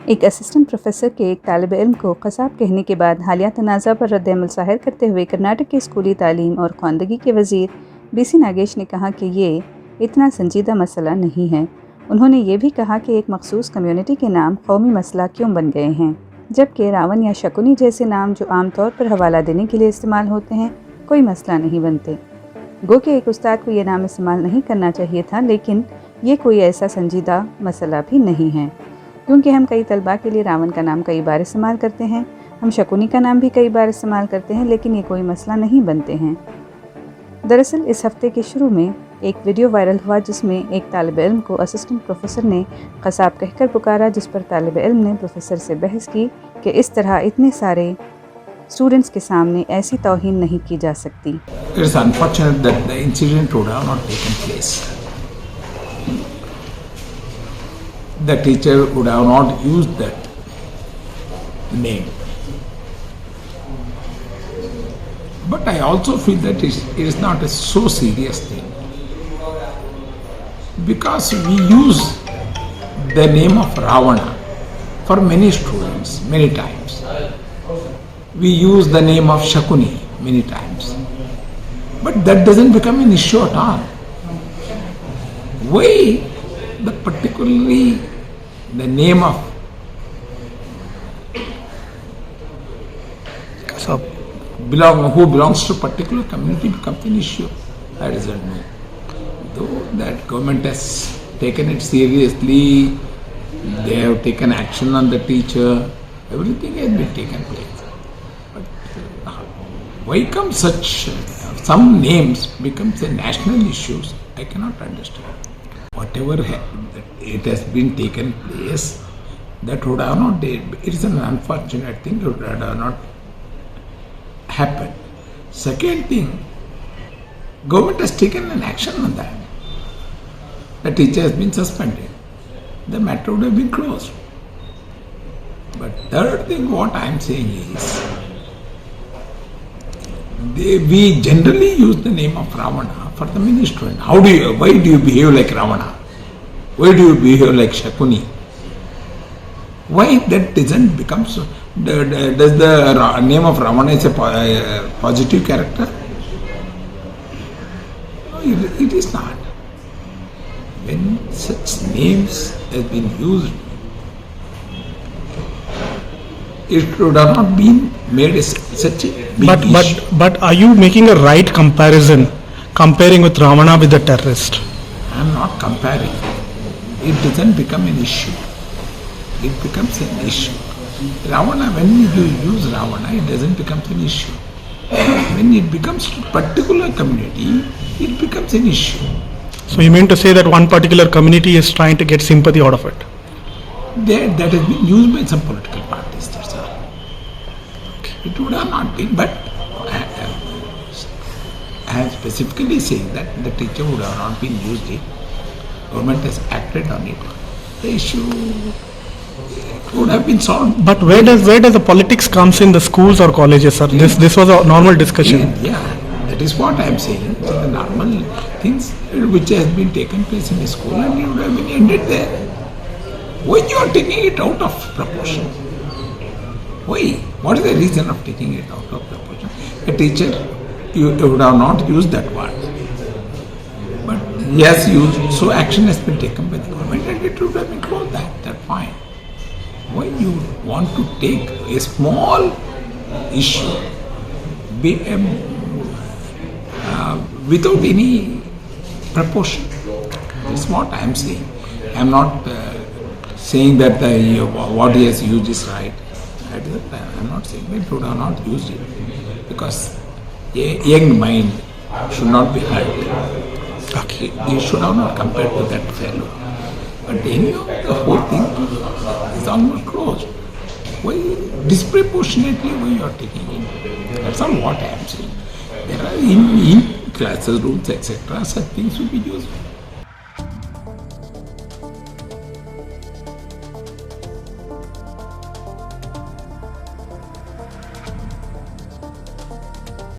एक assistant professor के एक तालिब इल्म को कसाब कहने के बाद हालिया तनाज़ा पर रद्द-ए-अमल ज़ाहिर करते हुए कर्नाटक के स्कूली तालीम और ख्वानदगी के वज़ीर बीसी नागेश ने कहा कि ये इतना संजीदा मसला नहीं है। उन्होंने ये भी कहा कि एक मखसूस कम्युनिटी के नाम कौमी मसला क्यों बन गए हैं, जबकि रावण या शकुनी जैसे नाम जो आम तौर पर हवाला देने के लिए इस्तेमाल होते हैं कोई मसला नहीं बनते। गो कि एक उस्ताद को ये नाम इस्तेमाल नहीं करना चाहिए था, लेकिन ये कोई ऐसा संजीदा मसला भी नहीं है, क्योंकि हम कई तलबा के लिए रावण का नाम कई बार इस्तेमाल करते हैं, हम शकुनी का नाम भी कई बार इस्तेमाल करते हैं, लेकिन ये कोई मसला नहीं बनते हैं। दरअसल इस हफ्ते के शुरू में एक वीडियो वायरल हुआ जिसमें एक तालिब इल्म को असिस्टेंट प्रोफेसर ने कसाब कहकर पुकारा, जिस पर तालिब इल्म ने प्रोफेसर से बहस की कि इस तरह इतने सारे स्टूडेंट्स के सामने ऐसी तौहीन नहीं की जा सकती। It is unfortunate that the incident would have not taken place. The teacher would have not used that name. But I also feel that it is not a so serious thing, because we use the name of Ravana for many students many times. We use the name of Shakuni many times. But that doesn't become an issue at all. Why particularly the name of Kasab who belongs to a particular community becomes an issue? I doesn't know. Though that government has taken it seriously, they have taken action on the teacher, everything has been taken place. But why come some names becomes a national issues? I cannot understand. Whatever it has been taken place, that would have not, it is an unfortunate thing, it would have not happened. Second thing, government has taken an action on that. The teacher has been suspended. The matter would have been closed. But third thing, what I am saying is, we generally use the name of Ravana for the many students. Why do you behave like Ravana? Why do you behave like Shakuni? Why that doesn't become so? Does the name of Ravana is a positive character? No, it is not. When such names have been used, it would have not been made such a big issue. But are you making a right comparison, comparing with Ravana with the terrorist? I am not comparing. It doesn't become an issue. It becomes an issue. Ravana, when you use Ravana, it doesn't become an issue. When it becomes to a particular community, it becomes an issue. So you mean to say that one particular community is trying to get sympathy out of it? That has been used by some political parties, that's all. It would have not been, but I am specifically saying that the teacher would have not been used it. Government has acted on it. The issue would have been solved. But where does the politics comes in the schools or colleges, sir? Yeah. This was a normal discussion. Yeah, that is what I am saying. So the normal things which has been taken place in the school, and it would have been ended there. Why you are taking it out of proportion? Why? What is the reason of taking it out of proportion? A teacher, you would have not used that word. But he has used, so action has been taken by the government and it would have been closed that's fine. Why you want to take a small issue without any proportion? That's what I am saying. I am not saying that what he has used is right. I am not saying that he would have not used it, because a young mind should not be hurt. Okay. You should have not compared to that fellow. But anyhow, the whole thing is almost closed. Why disproportionately why you are taking it? That's not what I am saying. There are in classes, rooms, etc. such things will be used.